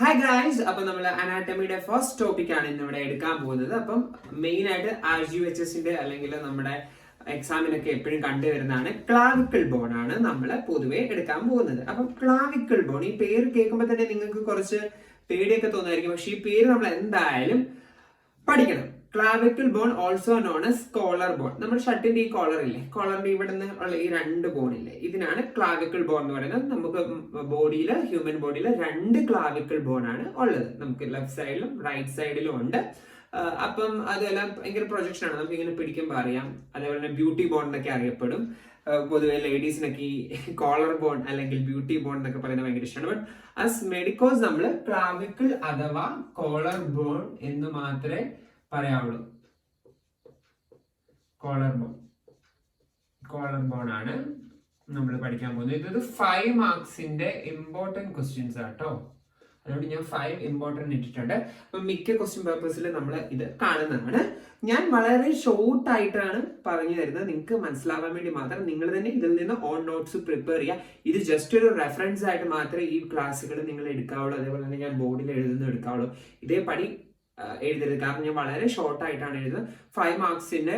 Hi guys, അപ്പം നമ്മൾ അനാറ്റമിയുടെ first ടോപ്പിക്കാണ് ഇന്നിവിടെ എടുക്കാൻ പോകുന്നത്. അപ്പം മെയിൻ ആയിട്ട് RGHSന്റെ അല്ലെങ്കിൽ നമ്മുടെ എക്സാമിനൊക്കെ എപ്പോഴും കണ്ടുവരുന്നതാണ് ക്ലാവിക്കിൾ ബോൺ ആണ് നമ്മൾ പൊതുവെ എടുക്കാൻ പോകുന്നത്. അപ്പം ക്ലാവിക്കിൾ ബോൺ ഈ പേര് കേൾക്കുമ്പോൾ തന്നെ നിങ്ങൾക്ക് കുറച്ച് പേടിയൊക്കെ തോന്നുമായിരിക്കും. പക്ഷെ ഈ പേര് നമ്മൾ എന്തായാലും പഠിക്കണം. Clavicle bone also known as collar bone. നമ്മുടെ ഷർട്ടിന്റെ ഈ കോളർ ഇല്ലേ, കോളറിന്റെ ഇവിടെ നിന്ന് ഉള്ള ഈ രണ്ട് ബോൺ ഇല്ലേ, ഇതിനാണ് ക്ലാവിക്കിൾ ബോൺ എന്ന് പറയുന്നത്. നമുക്ക് ബോഡിയിൽ, ഹ്യൂമൻ ബോഡിയിൽ രണ്ട് ക്ലാവിക്കിൾ ബോൺ ആണ് ഉള്ളത്. നമുക്ക് ലെഫ്റ്റ് സൈഡിലും റൈറ്റ് സൈഡിലും ഉണ്ട്. അപ്പം അതെല്ലാം ഭയങ്കര പ്രൊജക്ഷൻ ആണ്, നമുക്ക് ഇങ്ങനെ പിടിക്കുമ്പോൾ അറിയാം. അതേപോലെ തന്നെ ബ്യൂട്ടി ബോൺ എന്നൊക്കെ അറിയപ്പെടും. പൊതുവെ ലേഡീസിനൊക്കെ ഈ കോളർ ബോൺ അല്ലെങ്കിൽ ബ്യൂട്ടി ബോൺ എന്നൊക്കെ പറയുന്നത് ഭയങ്കര ഇഷ്ടമാണ്. ബട്ട് ആസ് മെഡിക്കോസ് നമ്മൾ ക്ലാവിക്കിൾ അഥവാ കോളർ ബോൺ എന്ന് മാത്രമേ പറയാവുള്ളൂ. കോളർ ബോൺ ആണ് നമ്മൾ പഠിക്കാൻ പോകുന്നത്. ഇത് 5 മാർക്സിന്റെ ഇമ്പോർട്ടന്റ് ക്വസ്റ്റ്യൻസ് ആട്ടോ. അതുകൊണ്ട് ഞാൻ 5 ഇമ്പോർട്ടന്റ് ഇട്ടിട്ടുണ്ട്. അപ്പൊ മിക്ക ക്വസ്റ്റ്യൻ പേപ്പേഴ്സിൽ നമ്മൾ ഇത് കാണുന്നതാണ്. ഞാൻ വളരെ ഷോർട്ട് ആയിട്ടാണ് പറഞ്ഞു തരുന്നത്, നിങ്ങൾക്ക് മനസ്സിലാവാൻ വേണ്ടി മാത്രം. നിങ്ങൾ തന്നെ ഇതിൽ നിന്ന് ഓൺ നോട്ട്സ് പ്രിപ്പയർ ചെയ്യുക. ഇത് ജസ്റ്റ് ഒരു റെഫറൻസ് ആയിട്ട് മാത്രമേ ഈ ക്ലാസ്സുകൾ നിങ്ങൾ എടുക്കാവുള്ളൂ. അതേപോലെ തന്നെ ഞാൻ ബോർഡിൽ എഴുതുന്നത് എടുക്കാവുള്ളൂ. ഇതേപടി എഴുതരുത്, കാരണം ഞാൻ വളരെ ഷോർട്ട് ആയിട്ടാണ് എഴുതുന്നത്. 5 മാർക്സിന്റെ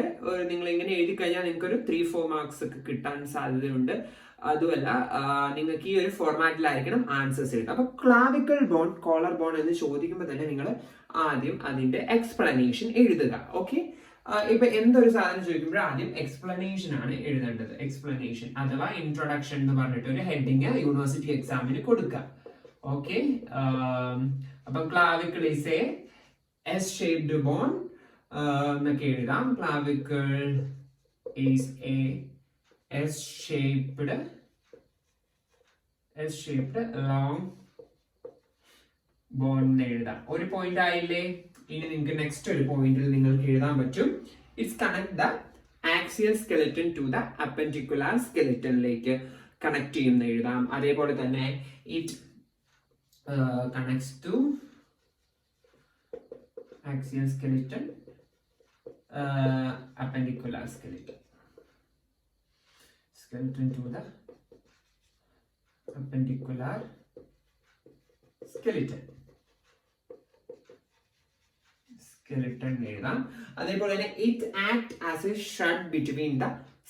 നിങ്ങൾ ഇങ്ങനെ എഴുതി കഴിഞ്ഞാൽ നിങ്ങൾക്ക് ഒരു 3-4 മാർക്സ് ഒക്കെ കിട്ടാൻ സാധ്യതയുണ്ട്. അതുമല്ല, നിങ്ങൾക്ക് ഈ ഒരു ഫോർമാറ്റിലായിരിക്കണം ആൻസേഴ്സ് എഴുതുക. അപ്പൊ ക്ലാവിക്കിൾ ബോൺ, കോളർ ബോൺ എന്ന് ചോദിക്കുമ്പോൾ തന്നെ നിങ്ങൾ ആദ്യം അതിന്റെ എക്സ്പ്ലനേഷൻ എഴുതുക. ഓക്കെ, ഇപ്പൊ എന്തൊരു സാധനം ചോദിക്കുമ്പോൾ ആദ്യം എക്സ്പ്ലനേഷൻ ആണ് എഴുതേണ്ടത്. എക്സ്പ്ലനേഷൻ അഥവാ ഇൻട്രൊഡക്ഷൻ എന്ന് പറഞ്ഞിട്ട് ഒരു ഹെഡിങ് യൂണിവേഴ്സിറ്റി എക്സാമിന് കൊടുക്കുക. ഓക്കെ, അപ്പൊ clavicle is A S-shaped bone എന്നൊക്കെ എഴുതാം. Clavicle is A S-shaped long bone എന്ന് എഴുതാം. ഒരു പോയിന്റ് ആയില്ലേ? ഇനി നിങ്ങൾക്ക് നെക്സ്റ്റ് ഒരു പോയിന്റിൽ നിങ്ങൾക്ക് എഴുതാൻ പറ്റും. It's connect the axial skeleton to the appendicular സ്കെലറ്റനിലേക്ക് കണക്ട് ചെയ്യുന്ന എഴുതാം. അതേപോലെ തന്നെ it connects to axial skeleton, appendicular skeleton to the appendicular skeleton എഴുതാം. അതേപോലെ തന്നെ it act as a strut between the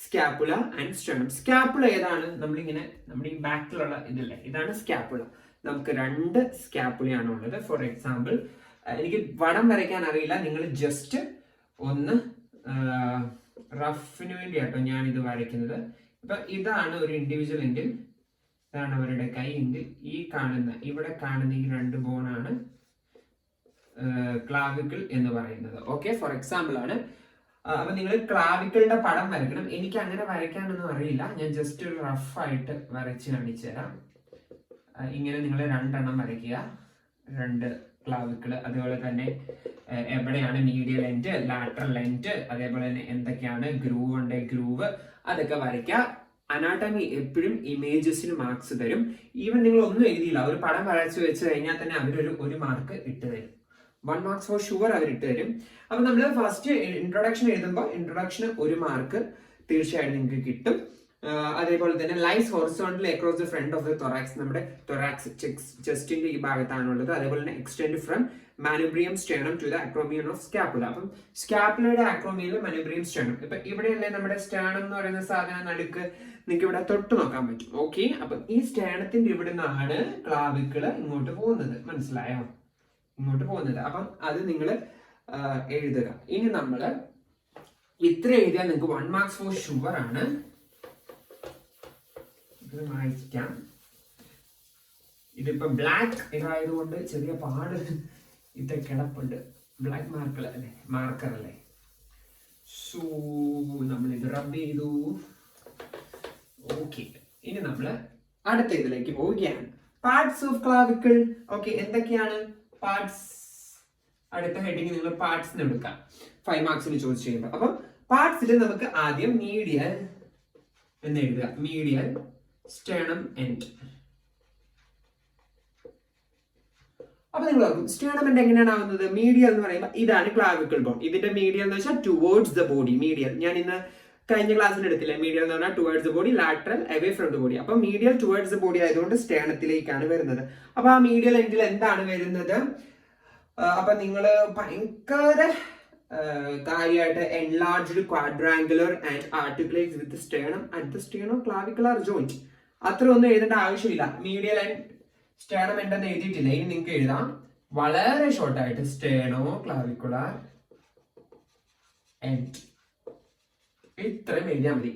scapula and sternum. Scapula ഏതാണ്? നമ്മളിങ്ങനെ നമ്മുടെ ഈ ബാക്കിലുള്ള ഇതല്ലേ, ഇതാണ് സ്കാപ്പുല. നമുക്ക് 2 സ്കാപ്പുലയാണ് ഉള്ളത്. ഫോർ എക്സാമ്പിൾ, എനിക്ക് വടം വരയ്ക്കാൻ അറിയില്ല, നിങ്ങൾ ജസ്റ്റ് ഒന്ന് റഫിന് വേണ്ടി ആട്ടോ ഞാൻ ഇത് വരയ്ക്കുന്നത്. ഇപ്പൊ ഇതാണ് ഒരു ഇൻഡിവിജ്വൽ എങ്കിൽ, ഇതാണ് അവരുടെ കൈ എങ്കിൽ, ഇവിടെ കാണുന്ന ഈ 2 ബോണാണ് ക്ലാവിക്കിൾ എന്ന് പറയുന്നത്. ഓക്കെ, ഫോർ എക്സാമ്പിൾ ആണ്. അപ്പൊ നിങ്ങൾ ക്ലാവിക്കിളിന്റെ പടം വരയ്ക്കണം. എനിക്ക് അങ്ങനെ വരയ്ക്കാനൊന്നും അറിയില്ല, ഞാൻ ജസ്റ്റ് ഒരു റഫായിട്ട് വരച്ച് കാണിച്ചു തരാം. ഇങ്ങനെ നിങ്ങൾ 2 എണ്ണം വരയ്ക്കുക, 2 ക്ലാവിക്കിള്. അതേപോലെ തന്നെ എവിടെയാണ് മീഡിയൽ എൻഡ്, ലാറ്ററൽ എൻഡ്, അതേപോലെ തന്നെ എന്തൊക്കെയാണ് ഗ്രൂവ് ഉണ്ട്, ഗ്രൂവ്, അതൊക്കെ വരയ്ക്കുക. അനാട്ടമി എപ്പോഴും ഇമേജസിന് മാർക്സ് തരും. ഈവൻ നിങ്ങൾ ഒന്നും എഴുതിയില്ല, ഒരു പടം വരച്ച് വെച്ച് കഴിഞ്ഞാൽ തന്നെ അവരൊരു മാർക്ക് ഇട്ട് തരും. 1 മാർക്സ് ഫോർ ഷുവർ അവരിട്ട് തരും. അപ്പൊ നമ്മൾ ഫസ്റ്റ് ഇൻട്രൊഡക്ഷൻ എഴുതുമ്പോൾ ഇൻട്രൊഡക്ഷന് 1 മാർക്ക് തീർച്ചയായിട്ടും നിങ്ങൾക്ക് കിട്ടും. അതേപോലെ തന്നെ lies horizontally across the front of the thorax, നമ്മുടെ തൊറാക്സ് ചെസ്റ്റിന്റെ ഈ ഭാഗത്താണുള്ളത്. അതേപോലെ തന്നെ extend from manubrium sternum to the acromion of scapula. അപ്പം സ്കാപ്പുലയുടെ അക്രോമിയനിൽ മാനുബ്രിയം സ്റ്റേണം. ഇപ്പൊ ഇവിടെയല്ലേ നമ്മുടെ സ്റ്റേണം എന്ന് പറയുന്ന സാധനം നടുക്ക്, നിങ്ങൾക്ക് ഇവിടെ തൊട്ട് നോക്കാൻ പറ്റും. ഓക്കെ, അപ്പൊ ഈ സ്റ്റേണത്തിന്റെ ഇവിടെ നിന്നാണ് ക്ലാവിക്കിള് ഇങ്ങോട്ട് പോകുന്നത്. മനസ്സിലായോ? ഇങ്ങോട്ട് പോകുന്നത്. അപ്പം അത് നിങ്ങൾ എഴുതുക. ഇനി നമ്മള് ഇത്ര എഴുതിയാൽ നിങ്ങൾക്ക് 1 മാർക്സ് ഫോർ ഷുവർ ആണ്. വായിക്കാം. ഇതിപ്പോ ബ്ലാക്ക് ഇതായതുകൊണ്ട് ചെറിയ പാട് ഇത് കിടപ്പുണ്ട്. ബ്ലാക്ക് മാർക്കർ അല്ലേ. സോ നമ്മൾ ഇത് റബ് ചെയ്തു. ഓക്കെ, ഇനി നമ്മൾ അടുത്ത ഇതിലേക്ക് പോവുകയാണ്. Parts of clavicle. ഓക്കെ, എന്തൊക്കെയാണ് പാർട്സ്? അടുത്ത ഹെഡിങ് നിങ്ങൾ പാർട്സ് എടുക്കാം 5 മാർക്സിന് ചോദിച്ചു കഴിയുമ്പോൾ. അപ്പൊ പാർട്സിൽ നമുക്ക് ആദ്യം മീഡിയൽ എന്ന് എഴുതുക. മീഡിയൽ സ്റ്റേണം എൻഡ്. അപ്പൊ നിങ്ങൾ ഓർക്കും സ്റ്റേണം എൻഡ് എങ്ങനെയാണ് ആവുന്നത്? മീഡിയൽ എന്ന് പറയുമ്പോൾ ഇതാണ് ക്ലാവിക്കിൾ ബോൺ. ഇതിന്റെ മീഡിയൽ എന്ന് വെച്ചാൽ ടുവേർഡ്സ് ദ ബോഡി. മീഡിയൽ ഞാൻ ഇന്ന് കഴിഞ്ഞ ക്ലാസ്സിൽ എടുത്തില്ലേ, മീഡിയൽ എന്ന് പറഞ്ഞാൽ towards the body, lateral away from the body. അപ്പൊ മീഡിയൽ ടുവേർഡ്സ് ദ ബോഡി ആയതുകൊണ്ട് സ്റ്റേണത്തിലേക്കാണ് വരുന്നത്. അപ്പൊ ആ മീഡിയൽ എൻഡിൽ എന്താണ് വരുന്നത്? അപ്പൊ നിങ്ങൾ ഭയങ്കര കാര്യമായിട്ട് enlarged quadrangular and articulate with sternum at the sternoclavicular joint. അത്ര ഒന്നും എഴുതേണ്ട ആവശ്യമില്ല. മീഡിയൽ ആൻഡ് സ്റ്റേണം എന്തെന്ന് എഴുതിയിട്ടില്ല. ഇനി നിങ്ങൾക്ക് എഴുതാം വളരെ ഷോർട്ടായിട്ട് സ്റ്റേണോ ക്ലാവിക്കുലർ എൻഡ്. ഇത്രയും എഴുതിയാൽ മതി.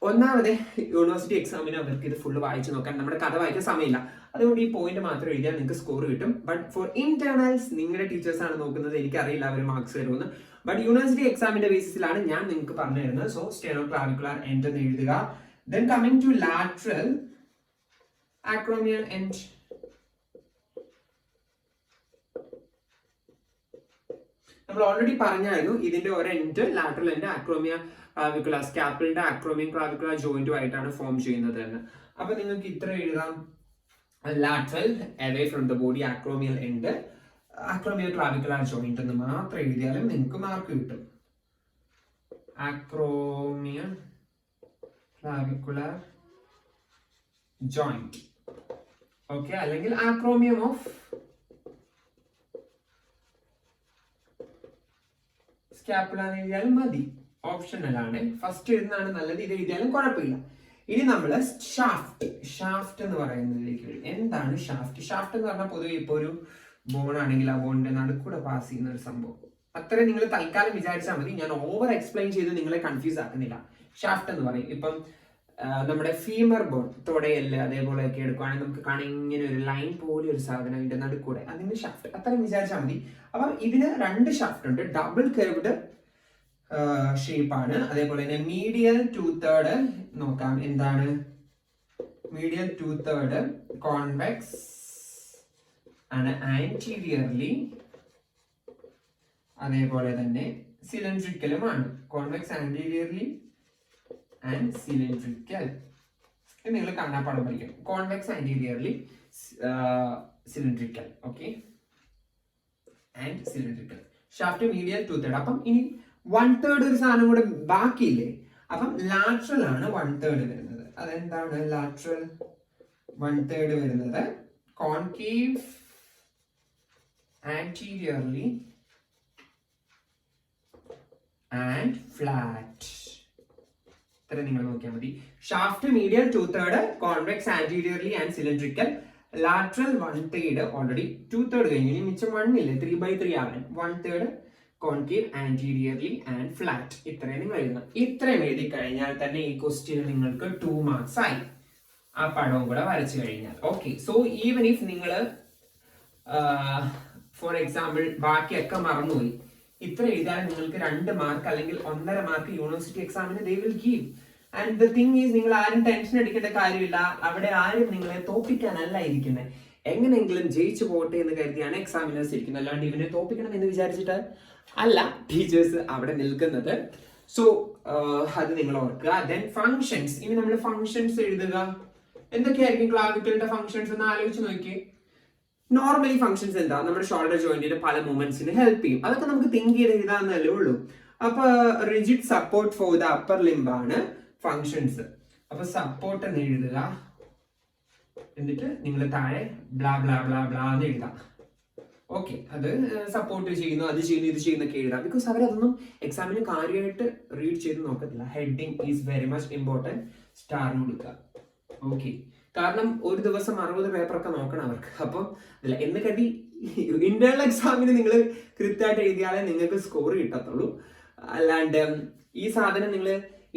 ഒന്നാമത് യൂണിവേഴ്സിറ്റി എക്സാമിന് അവർക്ക് ഇത് ഫുള്ള് വായിച്ചു നോക്കാൻ നമ്മുടെ കഥ വായിക്കാൻ സമയമില്ല. അതുകൊണ്ട് ഈ പോയിന്റ് മാത്രം എഴുതിയാൽ നിങ്ങൾക്ക് സ്കോർ കിട്ടും. ബട്ട് ഫോർ ഇന്റേണൽസ് നിങ്ങളുടെ ടീച്ചേഴ്സ് ആണ് നോക്കുന്നത്, എനിക്കറിയില്ല അവർ മാർക്സ് തരുമെന്ന്. ബട്ട് യൂണിവേഴ്സിറ്റി എക്സാമിന്റെ ബേസിസിലാണ് ഞാൻ നിങ്ങൾക്ക് പറഞ്ഞു തരുന്നത്. സോ സ്റ്റെനോ ക്ലാവിക്കുലർ എൻഡ് എന്ന് എഴുതുക. Then coming to lateral acromial end. നമ്മൾ ഓൾറെഡി പറഞ്ഞായിരുന്നു ഇതിന്റെ ഒരു end lateral end acromioclavicular സ്കാപ്പിളിന്റെ ആക്രോമിയം ക്ലാവിക്കുലർ ജോയിന്റുമായിട്ടാണ് ഫോം ചെയ്യുന്നത് എന്ന്. അപ്പൊ നിങ്ങൾക്ക് ഇത്ര എഴുതാം, lateral away from the body acromial end acromioclavicular joint എന്ന് മാത്രം എഴുതിയാലും നിങ്ങൾക്ക് മാർക്ക് കിട്ടും. ആക്രോമിയ ക്ലാവിക്കുലർ ജോയിന്റ്, ഓക്കെ, അല്ലെങ്കിൽ ആക്രോമിയം ഓഫ് സ്കാപ്പുല എന്ന് എഴുതിയാലും മതി, ഓപ്ഷണൽ ആണ്. ഫസ്റ്റ് എഴുതുന്നതാണ് നല്ലത്, ഇത് എഴുതിയാലും കുഴപ്പമില്ല. ഇനി നമ്മൾ ഷാഫ്റ്റ് എന്ന് പറയുന്നതിലേക്ക്. എന്താണ് ഷാഫ്റ്റ്? ഷാഫ്റ്റ് എന്ന് പറഞ്ഞാൽ പൊതുവെ ഇപ്പൊ ഒരു ബോൺ ആണെങ്കിൽ ആ ബോണിന്റെ നടുക്കൂടെ പാസ് ചെയ്യുന്ന ഒരു സംഭവം. അത്ര നിങ്ങൾ തൽക്കാലം വിചാരിച്ചാൽ മതി, ഞാൻ ഓവർ എക്സ്പ്ലെയിൻ ചെയ്ത് നിങ്ങളെ കൺഫ്യൂസ് ആക്കുന്നില്ല. ഷാഫ്റ്റ് എന്ന് പറയും. ഇപ്പം നമ്മുടെ ഫീമർ ബോൺ, തുടയല് അതേപോലെയൊക്കെ എടുക്കുകയാണെങ്കിൽ നമുക്ക് കാണാൻ ഇങ്ങനെ ഒരു ലൈൻ പോലെ ഒരു സാധനം ഇതിന്റെ നടുക്കൂടെ, അതിന്റെ ഷാഫ്റ്റ്. അത്രയും വിചാരിച്ചാൽ മതി. അപ്പം ഇതിന് രണ്ട് ഷാഫ്റ്റ് ഉണ്ട്. ഡബിൾ കർവ്ഡ് ഷേപ്പ് ആണ്. അതേപോലെ തന്നെ മീഡിയൽ 2/3 നോക്കാം. എന്താണ് മീഡിയൽ 2/3? കോൺവെക്സ് ആണ് ആന്റീരിയർലി, അതേപോലെ തന്നെ സിലിണ്ട്രിക്കലുമാണ്. Convex anteriorly and cylindrical. നിങ്ങൾ കാണാപ്പാടം പഠിക്കും. Convex anteriorly cylindrical, okay, and cylindrical. Shaft medial 2/3. അപ്പം ഇനി 1/3 ഒരു സാധനം കൂടെ ബാക്കിയില്ലേ? അപ്പം ലാറ്ററൽ ആണ് 1/3 വരുന്നത്. അതെന്താണ് ലാറ്ററൽ 1/3 വരുന്നത്? Concave anteriorly and flat. ഇത്ര നിങ്ങൾ നോക്കിയാൽ മതി. Shaft medial 2/3, convex anteriorly and cylindrical. Lateral 1/3 already 2/3 കഴിഞ്ഞു. ഇനി മിച്ചം 1 ഇല്ലേ, 3/3 ആവാൻ. 1/3 കോൺകേവ് ആന്റീരിയർലി ആൻഡ് ഫ്ലാറ്റ്. ഇത്രയും നിങ്ങൾ എഴുതണം. ഇത്രയും എഴുതി കഴിഞ്ഞാൽ തന്നെ ഈ ക്വസ്റ്റ്യൻ നിങ്ങൾക്ക് 2 മാർക്സ് ആയി. ആ പടവും കൂടെ വരച്ചു കഴിഞ്ഞാൽ. ഓക്കെ, സോ ഈവൻ ഇഫ് നിങ്ങൾ ഫോർ എക്സാമ്പിൾ ബാക്കിയൊക്കെ മറന്നുപോയി, ഇത്ര എഴുതാൻ നിങ്ങൾക്ക് 2 മാർക്ക് അല്ലെങ്കിൽ 1.5 മാർക്ക് യൂണിവേഴ്സിറ്റി എക്സാമിന് they will give. And the thing is, നിങ്ങൾ ആരും ടെൻഷൻ അടിക്കേണ്ട കാര്യമില്ല. അവിടെ ആരും നിങ്ങളെ തോപ്പിക്കാനല്ല ഇരിക്കുന്നത്, എങ്ങനെയെങ്കിലും ജയിച്ചു പോകട്ടെ എന്ന് കരുതിയാണ് എക്സാമിനേഴ്സ് ഇരിക്കുന്നത്. അല്ലാണ്ട് ഇവനെ തോപ്പിക്കണം എന്ന് വിചാരിച്ചിട്ട് അല്ല ടീച്ചേഴ്സ് അവിടെ നിൽക്കുന്നത്. സോ അത് നിങ്ങൾ ഓർക്കുക. Then functions. ഇനി നമ്മൾ ഫങ്ഷൻസ് എഴുതുക. എന്തൊക്കെയായിരിക്കും ക്ലാവിക്കലിന്റെ ഫങ്ഷൻസ് എന്ന് ആലോചിച്ച് നോക്കിയേ. നോർമലി ഫങ്ഷൻസ് എന്താ? നമ്മുടെ ഷോൾഡർ ജോയിന്റിന്റെ പല മൂവ്മെന്റ്സിന് ഹെൽപ്പ് ചെയ്യും. അതൊക്കെ നമുക്ക് തിങ്ക് ചെയ്ത് എഴുതാന്നല്ലേ ഉള്ളൂ. അപ്പൊ rigid support for the upper limb ആണ് ഫങ്ഷൻസ്. അപ്പൊ സപ്പോർട്ട് എന്ന് എഴുതുക. എന്നിട്ട് നിങ്ങൾ താഴെ ബ്ലാ ബ്ലാ ബ്ലാ ബ്ലാ എന്ന് എഴുതാം. ഓക്കെ, അത് സപ്പോർട്ട് ചെയ്യുന്നു, അത് ചെയ്യുന്നു, ഇത് ചെയ്യുന്നൊക്കെ എഴുതാം. ബിക്കോസ് അവരതൊന്നും എക്സാമിന് കാര്യമായിട്ട് റീഡ് ചെയ്ത് നോക്കത്തില്ല. Heading is very much important. Star കൊടുക്കുക. ഓക്കെ, കാരണം ഒരു ദിവസം 60 പേപ്പറൊക്കെ നോക്കണം അവർക്ക്. അപ്പം അല്ല എന്ന് കരുതി ഇന്റേണൽ എക്സാമിന് നിങ്ങൾ കൃത്യമായിട്ട് എഴുതിയാലേ നിങ്ങൾക്ക് സ്കോർ കിട്ടത്തുള്ളൂ. അല്ലാണ്ട് ഈ സാധനം നിങ്ങൾ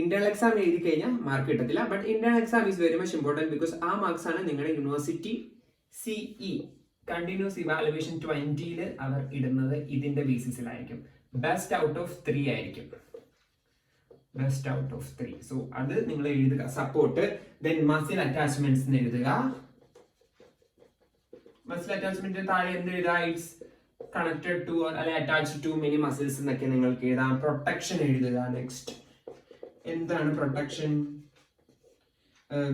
ഇന്റേണൽ എക്സാം എഴുതി കഴിഞ്ഞാൽ മാർക്ക് കിട്ടത്തില്ല. But internal exam is very much important. Because ആ മാർക്സ് ആണ് നിങ്ങളുടെ യൂണിവേഴ്സിറ്റി CE കണ്ടിന്യൂസ് ഇവാലുവേഷൻ 20 അവർ ഇടുന്നത്. ഇതിന്റെ ബേസിസിലായിരിക്കും. ബെസ്റ്റ് ഔട്ട് ഓഫ് 3 ആയിരിക്കും. Best out of 3. സോ അത് നിങ്ങൾ എഴുതുക. സപ്പോർട്ട്. ദെൻ മസിൽ അറ്റാച്ച്മെന്റ്സ് എന്ന് എഴുതുക. മസിൽ അറ്റാച്ച്മെന്റ് താഴെ എന്ത് എഴുതുക? ഇറ്റ്സ് കണക്റ്റഡ് ടു അല്ലെ അറ്റാച്ച്ഡ് ടു മെനി മസിൽസ് എന്നൊക്കെ നിങ്ങൾക്ക് എഴുതാം. പ്രൊട്ടക്ഷൻ എഴുതുക. നെക്സ്റ്റ് എന്താണ് പ്രൊട്ടക്ഷൻ?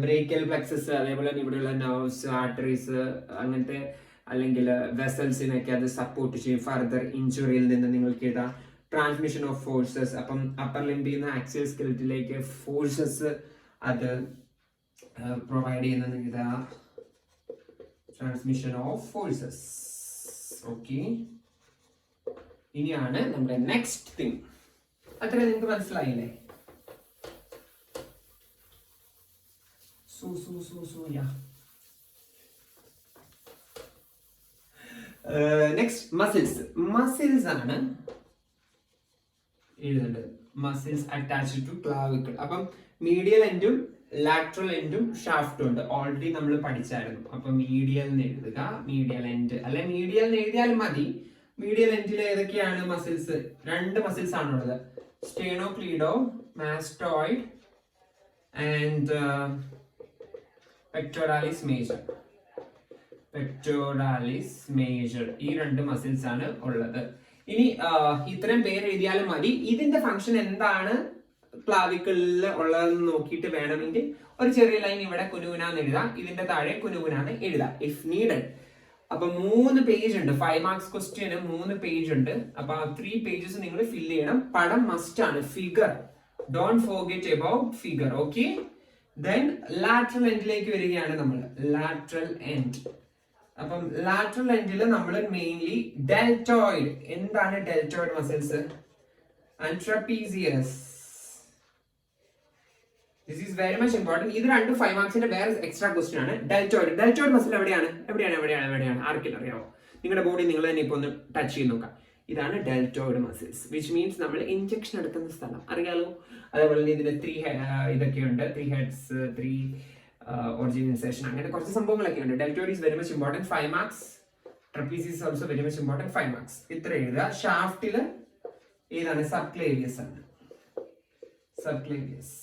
ബ്രേക്കൽ പ്ലെക്സസ്, അതേപോലെ ഇവിടെയുള്ള നെർവ്സ്, ആർട്ടറീസ്, അങ്ങനത്തെ അല്ലെങ്കിൽ വെസൽസിനൊക്കെ അത് സപ്പോർട്ട് ചെയ്യും. ഫർദർ ഇഞ്ചുറിയിൽ നിന്ന് നിങ്ങൾക്ക് എഴുതാം. Transmission of forces. അപ്പം അപ്പർ ലിംബിൽ നിന്ന് ആക്സിയൽ സ്കെലറ്റിലേക്ക് ഫോഴ്സസ് അത് പ്രൊവൈഡ് ചെയ്യുന്നത് ഇതാ ട്രാൻസ്മിഷൻ ഓഫ് ഫോഴ്സസ്. ഓക്കെ, ഇനിയാണ് നമ്മുടെ നെക്സ്റ്റ് തിങ്. അത്ര നിങ്ങൾക്ക് മനസ്സിലായില്ലേ? നെക്സ്റ്റ് മസിൽസ് ആണ് എഴുതേണ്ടത്. Muscles attached to clavicle. അപ്പം മീഡിയൽ എൻഡും ലാറ്ററൽ എൻഡും ഷാഫ്റ്റും ഉണ്ട്. ഓൾറെഡി നമ്മൾ പഠിച്ചായിരുന്നു. അപ്പൊ മീഡിയൽ എന്ന് എഴുതുക, മീഡിയൽ എൻഡ് അല്ലെ മീഡിയൽ എന്ന് എഴുതിയാലും മതി. മീഡിയൽ എൻഡിൽ ഏതൊക്കെയാണ് മസിൽസ്? 2 മസിൽസ് ആണുള്ളത്, സ്റ്റേനോക്ലീഡോ മാസ്റ്റോയിഡ് ആൻഡ് പെക്ടോറാലിസ് മേജർ. പെക്ടോറാലിസ് മേജർ, ഈ 2 മസിൽസ് ആണ് ഉള്ളത്. ഇനി ഇത്രയും പേര് എഴുതിയാലും മതി. ഇതിന്റെ ഫംഗ്ഷൻ എന്താണ് ക്ലാവിക്കിളിൽ ഉള്ളതെന്ന് നോക്കിയിട്ട് വേണമെങ്കിൽ ഒരു ചെറിയ ലൈൻ ഇവിടെ കുനുകുനാന്ന് എഴുതാം, ഇതിന്റെ താഴെ കുനുകുനാന്ന് എഴുതാം ഇഫ് നീഡഡ്. അപ്പൊ 3 പേജ് ഉണ്ട്. 5 മാർക്സ് ക്വസ്റ്റ്യന് 3 പേജ് ഉണ്ട്. അപ്പൊ ആ 3 പേജസ് നിങ്ങൾ ഫില്ല് ചെയ്യണം. പടം മസ്റ്റ് ആണ്. Figure, don't forget about figure. Okay, then lateral എൻഡിലേക്ക് വരികയാണ് നമ്മൾ. Lateral end. അപ്പം ലാറ്ററൽ എൻഡിൽ നമ്മൾ മെയിൻലി ഡെൽറ്റോയിഡ്. എന്താണ് deltoid muscles? And trapezius. This is very much important. ഇത് 2 5 മാർക്സിന്റെ വേറെ എക്സ്ട്രാ ക്വസ്റ്റ്യൻ ആണ്. ഡെൽറ്റോയിഡ് മസിൽ എവിടെയാണ്? ആർക്കെങ്കിലും അറിയാമോ? നിങ്ങളുടെ ബോഡി നിങ്ങൾ തന്നെ ഇപ്പൊ ഒന്ന് ടച്ച് ചെയ്ത് നോക്കാം. ഇതാണ് ഡെൽറ്റോയിഡ് മസിൽസ്, വിച്ച് മീൻസ് നമ്മൾ ഇഞ്ചക്ഷൻ എടുക്കുന്ന സ്ഥലം. അറിയാലോ? അതേപോലെ തന്നെ ഇതിന് 3 ഇതൊക്കെയുണ്ട്. 3 ഹെഡ്സ്, 3 ഒറിജിൻ ഇൻസേഷൻ, അങ്ങനെ കുറച്ച് സംഭവങ്ങളൊക്കെ ഉണ്ട്. Deltoid is very much important, 5 marks. Trapezius also very much important, 5 marks. ഇത്ര എഴുതുക. ഷാഫ്റ്റില് ഏതാണ്? സബ്ക്ലേവിയസ് ആണ്. സബ്ക്ലേവിയസ്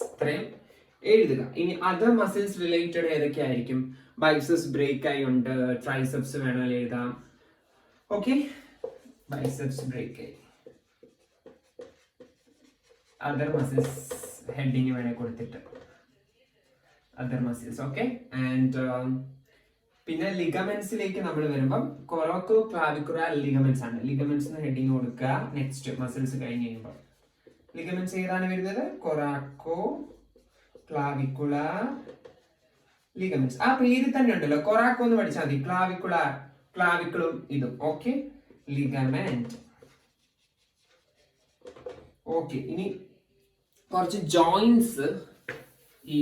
ഇത്രയും എഴുതുക. ഇനി അതർ മസിൽസ് റിലേറ്റഡ് ഏതൊക്കെ ആയിരിക്കും? ബൈസെപ്സ് ബ്രേക്കായി ഉണ്ട്, ട്രൈസെപ്സ് വേണമെങ്കിൽ എഴുതാം. ഓക്കെ, ബൈസെപ്സ് ബ്രേക്കായി. അതർ മസിൽസ് ഹെഡിങ് വേണേ കൊടുത്തിട്ട് അതർ മസിൽസ്. ഓക്കെ, ആൻഡ് പിന്നെ ലിഗമെന്റ്സിലേക്ക് നമ്മൾ വരുമ്പം കൊറാക്കോ ക്ലാവിക്കുലാർ ലിഗമെന്റ്സ് ആണ്. ലിഗമെന്റ്സിന് ഹെഡിങ് കൊടുക്കുക. നെക്സ്റ്റ് മസിൽസ് കഴിഞ്ഞ് കഴിയുമ്പോൾ ലിഗമെന്റ്സ് ഏതാണ് വരുന്നത്? കൊറാക്കോ ക്ലാവിക്കുലാർ ലിഗമെന്റ്സ്. ആ പേര് തന്നെ ഉണ്ടല്ലോ, കൊറാക്കോ എന്ന് പഠിച്ചാൽ മതി. ക്ലാവിക്കുലാർ, ക്ലാവിക്കിളും ഇതും. Okay, ligament. ഓക്കെ, ഇനി കുറച്ച് ജോയിന്റ്സ് ഈ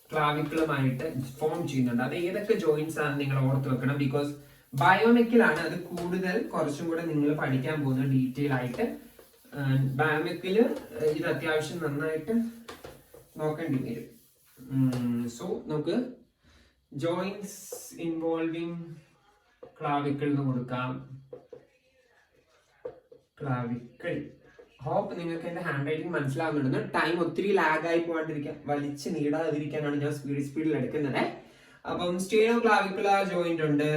ക്ലാവിക്കിളുമായിട്ട് ഫോം ചെയ്യുന്നുണ്ട്. അത് ഏതൊക്കെ ജോയിന്റ്സ് ആണ് നിങ്ങൾ ഓർത്ത് വെക്കണം. ബിക്കോസ് ബയോമെക്കിലാണ് അത് കൂടുതൽ കുറച്ചും കൂടെ നിങ്ങൾ പഠിക്കാൻ പോകുന്നത് ഡീറ്റെയിൽ ആയിട്ട്. ബയോമെക്കില് ഇത് അത്യാവശ്യം നന്നായിട്ട് നോക്കേണ്ടി വരും. സോ നമുക്ക് ജോയിന്റ്സ് ഇൻവോൾവിംഗ് ക്ലാവിക്കിൾ എന്ന് കൊടുക്കാം. ക്ലാവിക്കിൾ. ഹോപ്പ് നിങ്ങൾക്ക് എന്റെ ഹാൻഡ് റൈറ്റിംഗ് മനസ്സിലാവുന്നുണ്ടെന്ന്. ടൈം ഒത്തിരി ലാഗ് ആയി പോകാണ്ടിരിക്കാൻ, വലിച്ച് നീടാതിരിക്കാനാണ് ഞാൻ സ്പീഡിൽ എടുക്കുന്നത്. അപ്പം സ്റ്റേനോ ക്ലാവിക്കുലാർ ജോയിന്റ് ഉണ്ട്.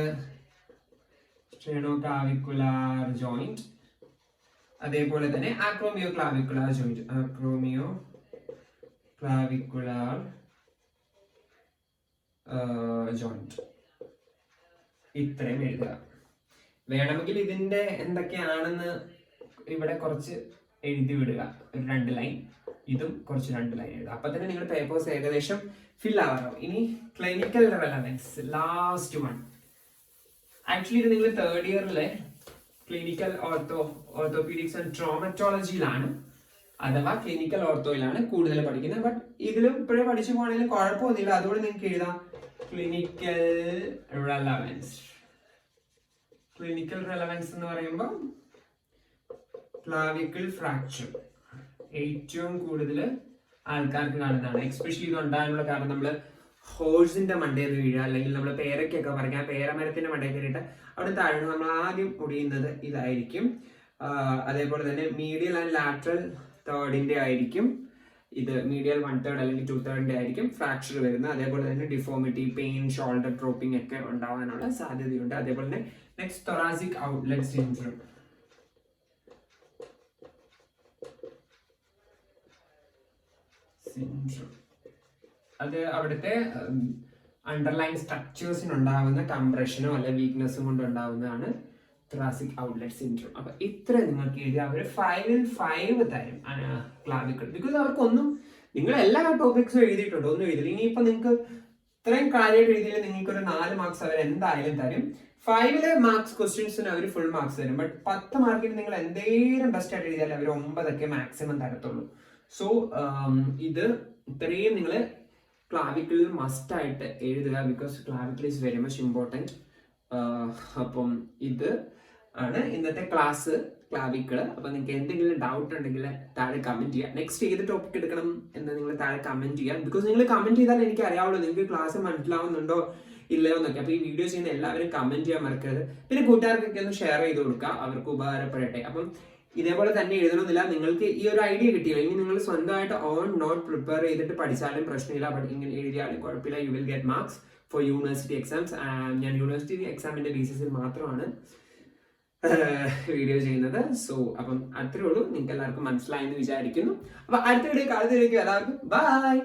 Sternoclavicular joint. അതേപോലെ തന്നെ acromioclavicular joint. Acromioclavicular joint. ഇത്രയും എഴുതുക. വേണമെങ്കിൽ ഇതിന്റെ എന്തൊക്കെയാണെന്ന് ഇവിടെ കുറച്ച് എഴുതി വിടുക. ഒരു 2 ലൈൻ, ഇതും കുറച്ച് 2 ലൈൻ എഴുതുക. അപ്പൊ തന്നെ നിങ്ങളുടെ പേപ്പേഴ്സ് ഏകദേശം ഫിൽ ആവാറോ. ഇനി clinical relevance, last one. Actually ഇത് നിങ്ങൾ 3rd ഇയറിലെ ക്ലിനിക്കൽ ഓർത്തോപീഡിക്സ് ആൻഡ് ട്രോമറ്റോളജിയിലാണ്, അഥവാ ക്ലിനിക്കൽ ഓർത്തോയിലാണ് കൂടുതൽ പഠിക്കുന്നത്. ബട്ട് ഇതിലും ഇപ്പോഴേ പഠിച്ചു പോകണമെങ്കിൽ കുഴപ്പമൊന്നുമില്ല. അതുകൊണ്ട് നിങ്ങൾക്ക് എഴുതാം ക്ലിനിക്കൽ റെലവൻസ്. ക്ലിനിക്കൽ റെലവൻസ് എന്ന് പറയുമ്പോൾ ക്ലാവിക്കിൾ ഫ്രാക്ചർ ഏറ്റവും കൂടുതൽ ആൾക്കാർക്ക് കാണുന്നതാണ്. എക്സ്പെഷ്യലി ഇത് ഉണ്ടാകാനുള്ള കാരണം നമ്മൾ ഹോഴ്സിന്റെ മണ്ടയിൽ വീഴുക, അല്ലെങ്കിൽ നമ്മൾ പേരക്കൊക്കെ പറിക്കാൻ പേരമരത്തിന്റെ മണ്ടയിൽ കയറിയിട്ട് അവിടെ താഴെ നമ്മൾ ആദ്യം ഒടിയുന്നത് ഇതായിരിക്കും. അതേപോലെ തന്നെ മീഡിയൽ ആൻഡ് ലാറ്ററൽ 3rd ആയിരിക്കും ഇത്. മീഡിയൽ 1/3 അല്ലെങ്കിൽ 2/3 ആയിരിക്കും ഫ്രാക്ചർ വരുന്നത്. അതേപോലെ തന്നെ ഡിഫോമിറ്റി, പെയിൻ, ഷോൾഡർ ഡ്രോപ്പിംഗ് ഒക്കെ ഉണ്ടാവാനുള്ള സാധ്യതയുണ്ട്. അതേപോലെ തന്നെ നെക്സ്റ്റ് തൊറാസിക് ഔട്ട്ലെറ്റ് സിൻഡ്രോം. അത് അവിടുത്തെ അണ്ടർലൈൻ സ്ട്രക്ചേഴ്സിനുണ്ടാവുന്ന കംപ്രഷനോ അല്ലെ വീക്ക്നെസ്സും കൊണ്ട് ഉണ്ടാവുന്നതാണ് thoracic outlet syndrome. അപ്പൊ ഇത്ര നിങ്ങൾക്ക് എഴുതി അവർ 5ൽ 5 തരും ക്ലാവിക്കിൾ. ബിക്കോസ് അവർക്കൊന്നും നിങ്ങൾ എല്ലാ ടോപ്പിക്സും എഴുതിയിട്ടുണ്ട്, ഒന്നും എഴുതില്ല. ഇനിയിപ്പോ നിങ്ങൾക്ക് ഇത്രയും കാര്യമായിട്ട് എഴുതിയാൽ നിങ്ങൾക്ക് ഒരു 4 മാർക്സ് അവർ എന്തായാലും തരും. 5ലെ മാർക്സ് ക്വസ്റ്റ്യൻസിന് അവർ ഫുൾ മാർക്സ് തരും. ബട്ട് 10 മാർക്കിന് നിങ്ങൾ എന്തേലും ബെസ്റ്റ് ആയിട്ട് എഴുതിയാൽ അവർ 9 മാക്സിമം തരത്തുള്ളൂ. സോ ഇത് ഇത്രയും നിങ്ങൾ ക്ലാവിക്കിൾ മസ്റ്റ് ആയിട്ട് എഴുതുക, because clavicle is very much important. അപ്പം ഇത് ആണ് ഇന്നത്തെ ക്ലാസ് ക്ലാവിക്കിൾ. അപ്പൊ നിങ്ങൾക്ക് എന്തെങ്കിലും ഡൗട്ട് ഉണ്ടെങ്കിൽ താഴെ കമന്റ് ചെയ്യുക. നെക്സ്റ്റ് ഏത് ടോപ്പിക് എടുക്കണം എന്ന് നിങ്ങൾ താഴെ കമന്റ് ചെയ്യുക. ബിക്കോസ് നിങ്ങൾ കമന്റ് ചെയ്താൽ എനിക്ക് അറിയാവുള്ളൂ നിങ്ങൾക്ക് ക്ലാസ് മനസ്സിലാവുന്നുണ്ടോ ഇല്ലയോ എന്നൊക്കെ. അപ്പൊ ഈ വീഡിയോ ചെയ്യുന്ന എല്ലാവരും കമന്റ് ചെയ്യാൻ മറക്കരുത്. പിന്നെ കൂട്ടുകാർക്കൊക്കെ ഒന്ന് ഷെയർ ചെയ്ത് കൊടുക്കുക, അവർക്ക് ഉപകാരപ്പെടട്ടെ. അപ്പം ഇതേപോലെ തന്നെ എഴുതണമെന്നില്ല. നിങ്ങൾക്ക് ഈ ഒരു ഐഡിയ കിട്ടിയില്ല, ഇനി നിങ്ങൾ സ്വന്തമായിട്ട് ഓൺ നോട്ട് പ്രിപ്പയർ ചെയ്തിട്ട് പഠിച്ചാലും പ്രശ്നമില്ല. ബട്ട് ഇങ്ങനെ എഴുതിയാലും കുഴപ്പമില്ല, you will get marks four university exams. ഞാൻ യൂണിവേഴ്സിറ്റി എക്സാമിന്റെ ബേസിസിൽ മാത്രമാണ് വീഡിയോ ചെയ്യുന്നത്. സോ അപ്പം അത്രേ ഉള്ളൂ. നിങ്ങൾക്ക് എല്ലാവർക്കും മനസ്സിലായെന്ന് വിചാരിക്കുന്നു. അപ്പൊ അടുത്ത വീഡിയോ എല്ലാവർക്കും ബൈ.